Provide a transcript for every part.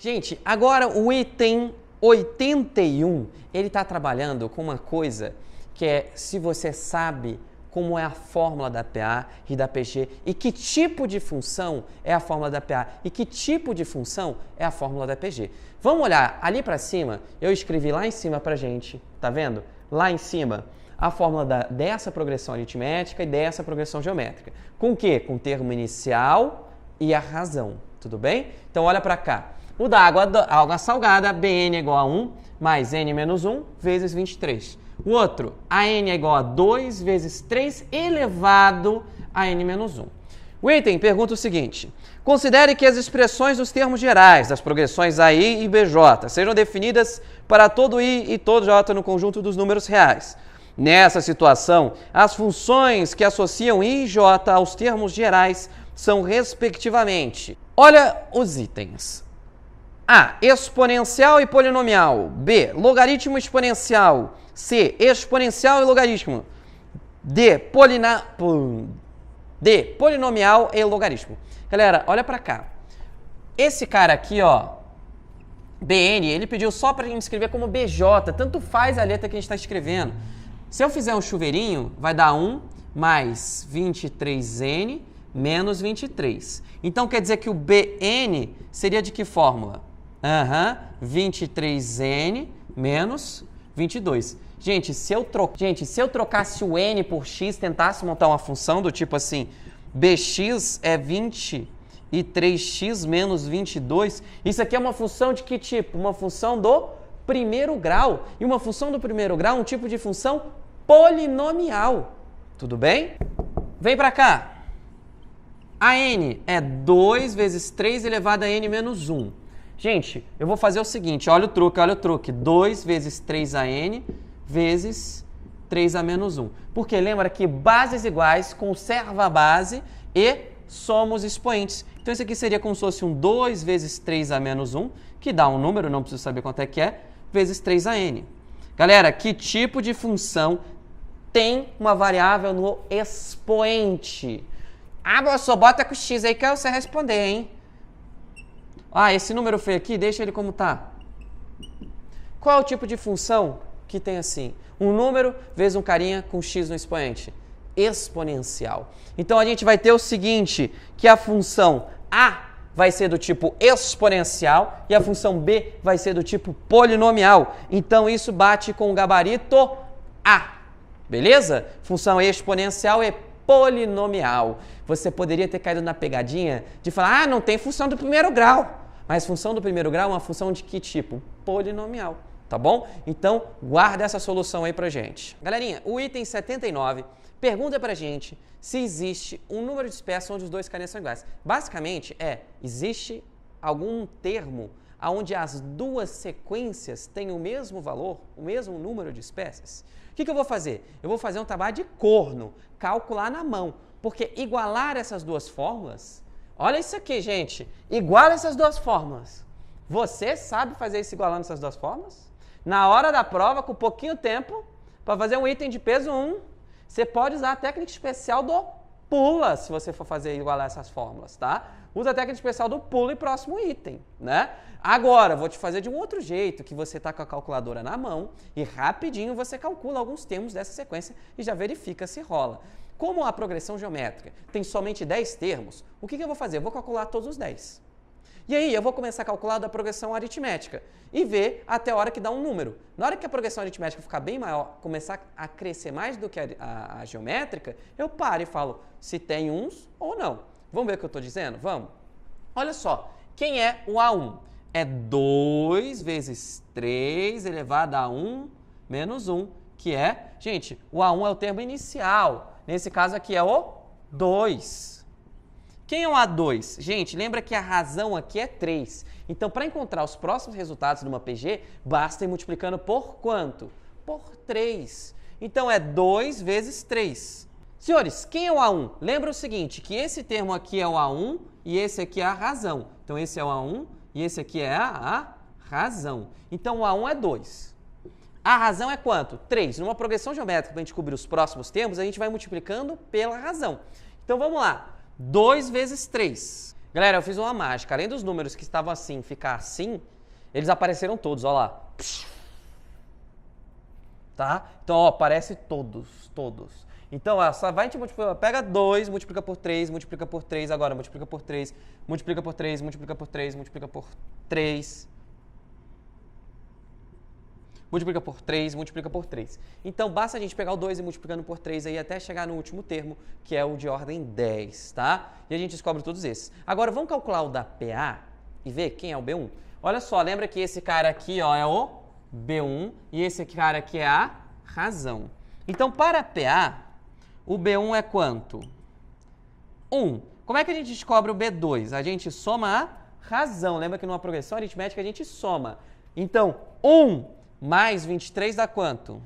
Gente, agora o item 81, ele está trabalhando com uma coisa que é se você sabe como é a fórmula da PA e da PG e que tipo de função é a fórmula da PA e que tipo de função é a fórmula da PG. Vamos olhar ali para cima, eu escrevi lá em cima para gente, tá vendo? Lá em cima, a fórmula dessa progressão aritmética e dessa progressão geométrica. Com o quê? Com o termo inicial e a razão, tudo bem? Então olha para cá. O da água salgada, Bn é igual a 1 mais n menos 1 vezes 23. O outro, a n é igual a 2 vezes 3 elevado a n menos 1. O item pergunta o seguinte: considere que as expressões dos termos gerais das progressões AI e BJ sejam definidas para todo I e todo J no conjunto dos números reais. Nessa situação, as funções que associam I e J aos termos gerais são, respectivamente, olha os itens. A. Exponencial e polinomial. B. Logaritmo exponencial. C. Exponencial e logaritmo. D. Polinomial e logaritmo. Galera, olha pra cá. Esse cara aqui, ó, BN, ele pediu só pra gente escrever como BJ. Tanto faz a letra que a gente está escrevendo. Se eu fizer um chuveirinho, vai dar 1 mais 23n menos 23. Então, quer dizer que o BN seria de que fórmula? 23n menos 22. Gente, se eu trocasse o n por x, tentasse montar uma função do tipo assim, bx é 23x menos 22, isso aqui é uma função de que tipo? Uma função do primeiro grau. E uma função do primeiro grau é um tipo de função polinomial. Tudo bem? Vem pra cá. A n é 2 vezes 3 elevado a n menos 1. Gente, eu vou fazer o seguinte, olha o truque. 2 vezes 3an vezes 3a menos 1. Porque lembra que bases iguais conserva a base e somos expoentes. Então, isso aqui seria como se fosse um 2 vezes 3a menos 1, que dá um número, não preciso saber quanto é que é, vezes 3an. Galera, que tipo de função tem uma variável no expoente? Ah, professor, bota com x aí que eu sei responder, hein? Ah, esse número feio aqui, deixa ele como tá. Qual é o tipo de função que tem assim? Um número vezes um carinha com x no expoente. Exponencial. Então, a gente vai ter o seguinte, que a função A vai ser do tipo exponencial e a função B vai ser do tipo polinomial. Então, isso bate com o gabarito A. Beleza? Função exponencial é polinomial. Você poderia ter caído na pegadinha de falar, não tem função do primeiro grau. Mas função do primeiro grau é uma função de que tipo? Polinomial, tá bom? Então, guarda essa solução aí pra gente. Galerinha, o item 79 pergunta pra gente se existe um número de espécies onde os dois carinhas são iguais. Basicamente, existe algum termo onde as duas sequências têm o mesmo valor, o mesmo número de espécies? O que eu vou fazer? Eu vou fazer um trabalho de corno, calcular na mão, porque igualar essas duas fórmulas... Olha isso aqui, gente. Iguala essas duas fórmulas. Você sabe fazer isso igualando essas duas fórmulas? Na hora da prova, com pouquinho tempo, para fazer um item de peso 1, você pode usar a técnica especial do pula, se você for fazer igualar essas fórmulas, tá? Usa a técnica especial do pula e próximo item, né? Agora, vou te fazer de um outro jeito, que você está com a calculadora na mão e rapidinho você calcula alguns termos dessa sequência e já verifica se rola. Como a progressão geométrica tem somente 10 termos, o que eu vou fazer? Eu vou calcular todos os 10. E aí, eu vou começar a calcular da progressão aritmética e ver até a hora que dá um número. Na hora que a progressão aritmética ficar bem maior, começar a crescer mais do que a geométrica, eu paro e falo se tem uns ou não. Vamos ver o que eu estou dizendo? Vamos? Olha só, quem é o A1? É 2 vezes 3 elevado a 1 menos 1, que é, gente, o A1 é o termo inicial. Nesse caso aqui é o 2. Quem é o A2? Gente, lembra que a razão aqui é 3. Então, para encontrar os próximos resultados de uma PG, basta ir multiplicando por quanto? Por 3. Então, é 2 vezes 3. Senhores, quem é o A1? Lembra o seguinte, que esse termo aqui é o A1 e esse aqui é a razão. Então, esse é o A1 e esse aqui é a razão. Então, o A1 é 2. A razão é quanto? 3. Numa progressão geométrica, para a gente descobrir os próximos termos, a gente vai multiplicando pela razão. Então, vamos lá. 2 vezes 3. Galera, eu fiz uma mágica. Além dos números que estavam assim, ficar assim, eles apareceram todos, ó lá. Tá? Então, ó, aparece todos. Então, ó, só vai te multiplicar. Pega 2, multiplica por 3, multiplica por 3, agora multiplica por 3, multiplica por 3, multiplica por 3, multiplica por 3. Multiplica por 3, multiplica por 3. Então, basta a gente pegar o 2 e multiplicando por 3 aí até chegar no último termo, que é o de ordem 10, tá? E a gente descobre todos esses. Agora, vamos calcular o da PA e ver quem é o B1? Olha só, lembra que esse cara aqui, ó, é o B1 e esse cara aqui é a razão. Então, para a PA, o B1 é quanto? 1. Como é que a gente descobre o B2? A gente soma a razão. Lembra que numa progressão aritmética a gente soma. Então, 1 mais 23 dá quanto?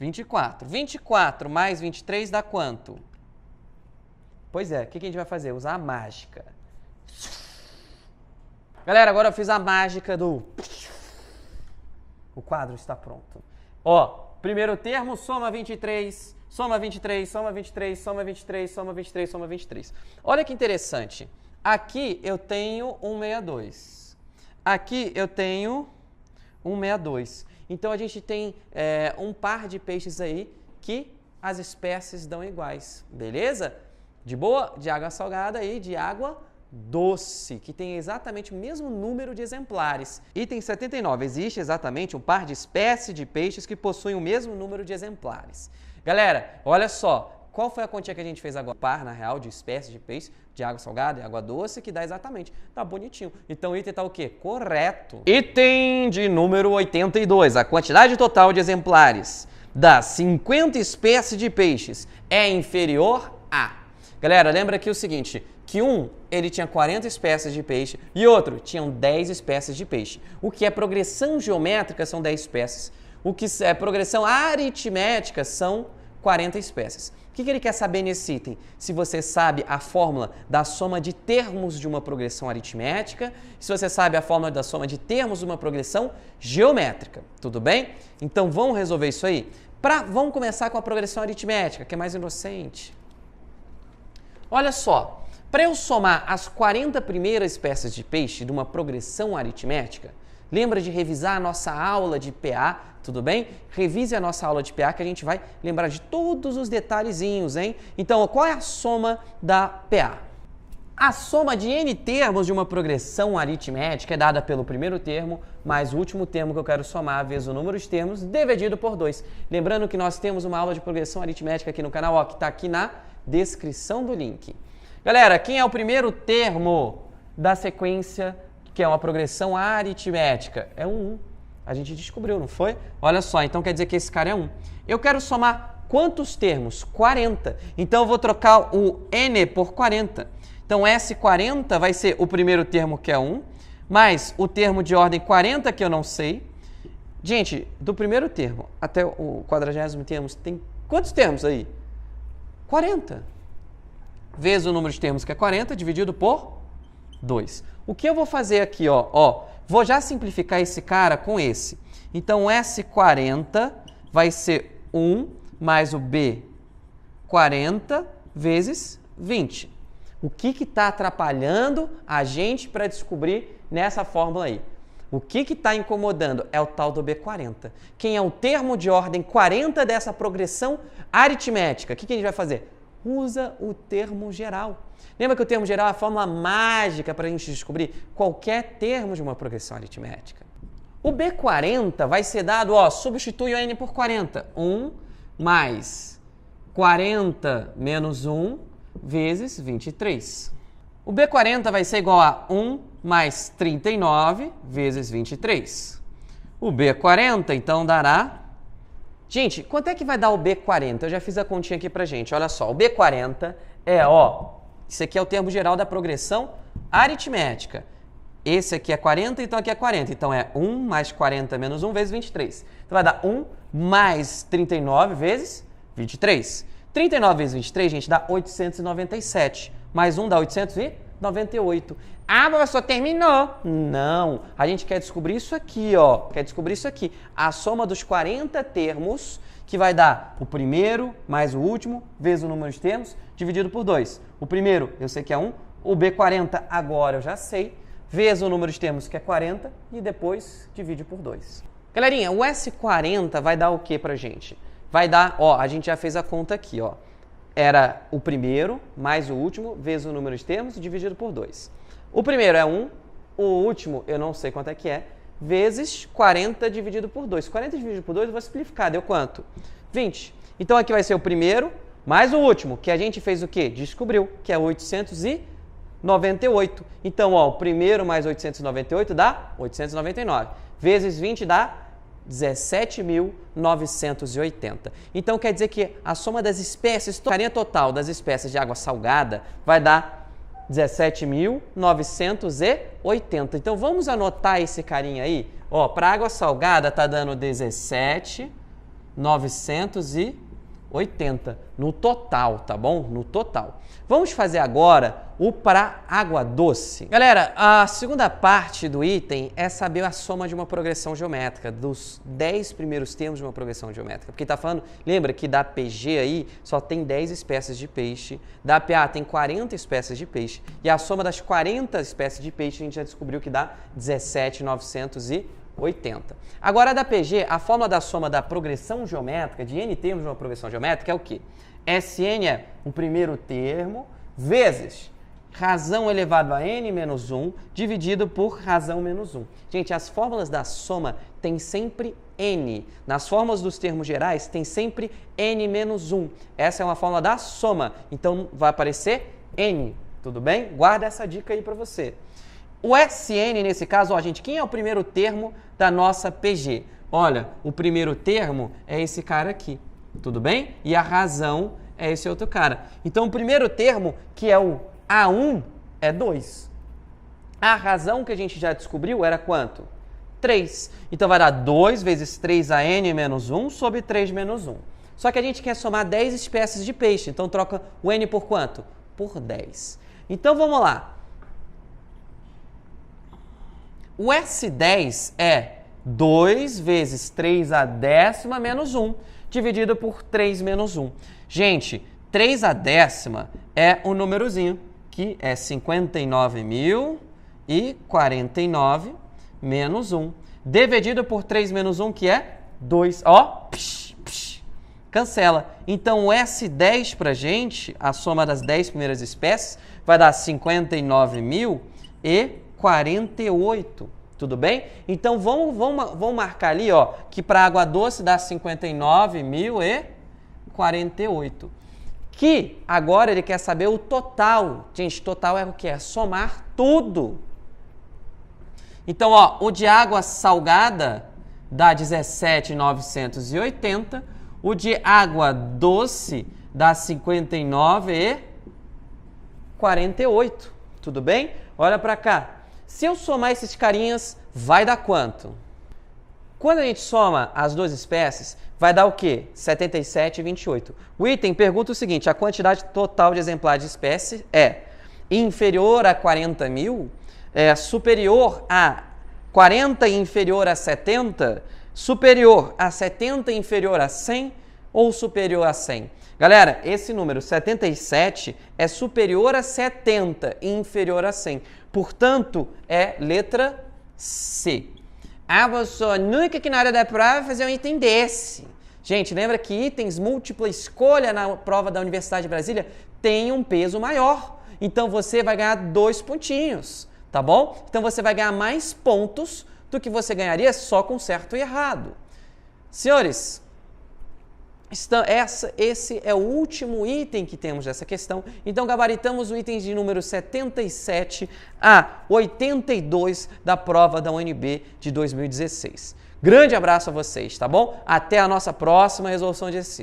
24. 24 mais 23 dá quanto? Pois é, o que a gente vai fazer? Usar a mágica. Galera, agora eu fiz a mágica do... O quadro está pronto. Ó, primeiro termo, soma 23, soma 23, soma 23, soma 23, soma 23, soma 23. Olha que interessante. Aqui eu tenho 162. Aqui eu tenho 162. Então, a gente tem um par de peixes aí que as espécies dão iguais, beleza? De boa? De água salgada e de água doce, que tem exatamente o mesmo número de exemplares. Item 79. Existe exatamente um par de espécies de peixes que possuem o mesmo número de exemplares. Galera, olha só. Qual foi a quantia que a gente fez agora? Par, na real, de espécies de peixe, de água salgada e água doce, que dá exatamente. Tá bonitinho. Então, o item tá o quê? Correto. Item de número 82. A quantidade total de exemplares das 50 espécies de peixes é inferior a... Galera, lembra aqui o seguinte, que ele tinha 40 espécies de peixe e outro tinham 10 espécies de peixe. O que é progressão geométrica são 10 espécies. O que é progressão aritmética são 40 espécies. O que ele quer saber nesse item? Se você sabe a fórmula da soma de termos de uma progressão aritmética, se você sabe a fórmula da soma de termos de uma progressão geométrica, tudo bem? Então vamos resolver isso aí? Vamos começar com a progressão aritmética, que é mais inocente. Olha só, para eu somar as 40 primeiras espécies de peixe de uma progressão aritmética, lembra de revisar a nossa aula de PA, tudo bem? Revise a nossa aula de PA que a gente vai lembrar de todos os detalhezinhos, hein? Então, qual é a soma da PA? A soma de n termos de uma progressão aritmética é dada pelo primeiro termo mais o último termo que eu quero somar vezes o número de termos dividido por 2. Lembrando que nós temos uma aula de progressão aritmética aqui no canal, ó, que está aqui na descrição do link. Galera, quem é o primeiro termo da sequência que é uma progressão aritmética? É um 1. A gente descobriu, não foi? Olha só, então quer dizer que esse cara é 1. Eu quero somar quantos termos? 40. Então eu vou trocar o n por 40. Então S40 vai ser o primeiro termo, que é 1, mais o termo de ordem 40, que eu não sei. Gente, do primeiro termo até o 40º termo, tem quantos termos aí? 40. Vezes o número de termos, que é 40, dividido por 2. O que eu vou fazer aqui, ó, vou já simplificar esse cara com esse. Então, S40 vai ser 1 mais o B40 vezes 20. O que está atrapalhando a gente para descobrir nessa fórmula aí? O que está incomodando é o tal do B40. Quem é o termo de ordem 40 dessa progressão aritmética? O que a gente vai fazer? Usa o termo geral. Lembra que o termo geral é a fórmula mágica para a gente descobrir qualquer termo de uma progressão aritmética. O B40 vai ser dado, ó, substitui o n por 40. 1 mais 40 menos 1 vezes 23. O B40 vai ser igual a 1 mais 39 vezes 23. O B40, então, dará... Gente, quanto é que vai dar o B40? Eu já fiz a continha aqui pra gente. Olha só, o B40 é, ó, isso aqui é o termo geral da progressão aritmética. Esse aqui é 40, então aqui é 40. Então é 1 mais 40 menos 1 vezes 23. Então vai dar 1 mais 39 vezes 23. 39 vezes 23, gente, dá 897. Mais 1 dá 890. 98. Ah, professor, terminou. Não, a gente quer descobrir isso aqui, ó. Quer descobrir isso aqui. A soma dos 40 termos, que vai dar o primeiro mais o último, vezes o número de termos, dividido por 2. O primeiro, eu sei que é 1. O B40, agora eu já sei. Vezes o número de termos, que é 40. E depois divide por 2. Galerinha, o S40 vai dar o que pra gente? Vai dar, ó, a gente já fez a conta aqui, ó. Era o primeiro mais o último, vezes o número de termos, dividido por 2. O primeiro é 1, o último, eu não sei quanto é que é, vezes 40 dividido por 2. 40 dividido por 2 eu vou simplificar, deu quanto? 20. Então aqui vai ser o primeiro mais o último, que a gente fez o quê? Descobriu, que é 898. Então, ó, o primeiro mais 898 dá 899. Vezes 20 dá 17.980. Então, quer dizer que a soma das espécies, a carinha total das espécies de água salgada vai dar 17.980. Então, vamos anotar esse carinha aí. Ó, para água salgada está dando 17.980 no total, tá bom? No total. Vamos fazer agora o para água doce. Galera, a segunda parte do item é saber a soma de uma progressão geométrica, dos 10 primeiros termos de uma progressão geométrica. Porque tá falando, lembra que da PG aí só tem 10 espécies de peixe, da PA tem 40 espécies de peixe, e a soma das 40 espécies de peixe a gente já descobriu que dá 17.980. Agora, da PG, a fórmula da soma da progressão geométrica, de n termos de uma progressão geométrica, é o quê? Sn é o primeiro termo, vezes razão elevado a n menos 1, dividido por razão menos 1. Gente, as fórmulas da soma têm sempre n. Nas fórmulas dos termos gerais, tem sempre n menos 1. Essa é uma fórmula da soma, então vai aparecer n, tudo bem? Guarda essa dica aí para você. O Sn, nesse caso, ó, gente, quem é o primeiro termo da nossa PG? Olha, o primeiro termo é esse cara aqui, tudo bem? E a razão é esse outro cara. Então, o primeiro termo, que é o A1, é 2. A razão que a gente já descobriu era quanto? 3. Então, vai dar 2 vezes 3an menos 1 sobre 3 menos 1. Só que a gente quer somar 10 espécies de peixe. Então, troca o n por quanto? Por 10. Então, vamos lá. O S10 é 2 vezes 3 a décima menos 1, dividido por 3 menos 1. Gente, 3 a décima é um númerozinho, que é 59.049 menos 1, dividido por 3 menos 1, que é 2. Ó, cancela. Então, o S10 pra gente, a soma das 10 primeiras espécies, vai dar 59.048. Tudo bem? Então, vamos marcar ali, ó, que para água doce dá 59.048. Que agora ele quer saber o total. Gente, total é o que? É somar tudo. Então, ó, o de água salgada dá 17.980. O de água doce dá 59.048. Tudo bem? Olha para cá. Se eu somar esses carinhas, vai dar quanto? Quando a gente soma as duas espécies, vai dar o quê? 77,28. O item pergunta o seguinte, a quantidade total de exemplares de espécie é inferior a 40.000, superior a 40 e inferior a 70, superior a 70 e inferior a 100 ou superior a 100? Galera, esse número 77 é superior a 70 e inferior a 100. Portanto, é letra C. Ah, professor, nunca que na hora da prova fazer um item desse. Gente, lembra que itens múltipla escolha na prova da Universidade de Brasília tem um peso maior. Então, você vai ganhar 2 pontinhos, tá bom? Então, você vai ganhar mais pontos do que você ganharia só com certo e errado. Senhores, esse é o último item que temos dessa questão. Então, gabaritamos o item de número 77 a 82 da prova da UNB de 2016. Grande abraço a vocês, tá bom? Até a nossa próxima resolução de exercício.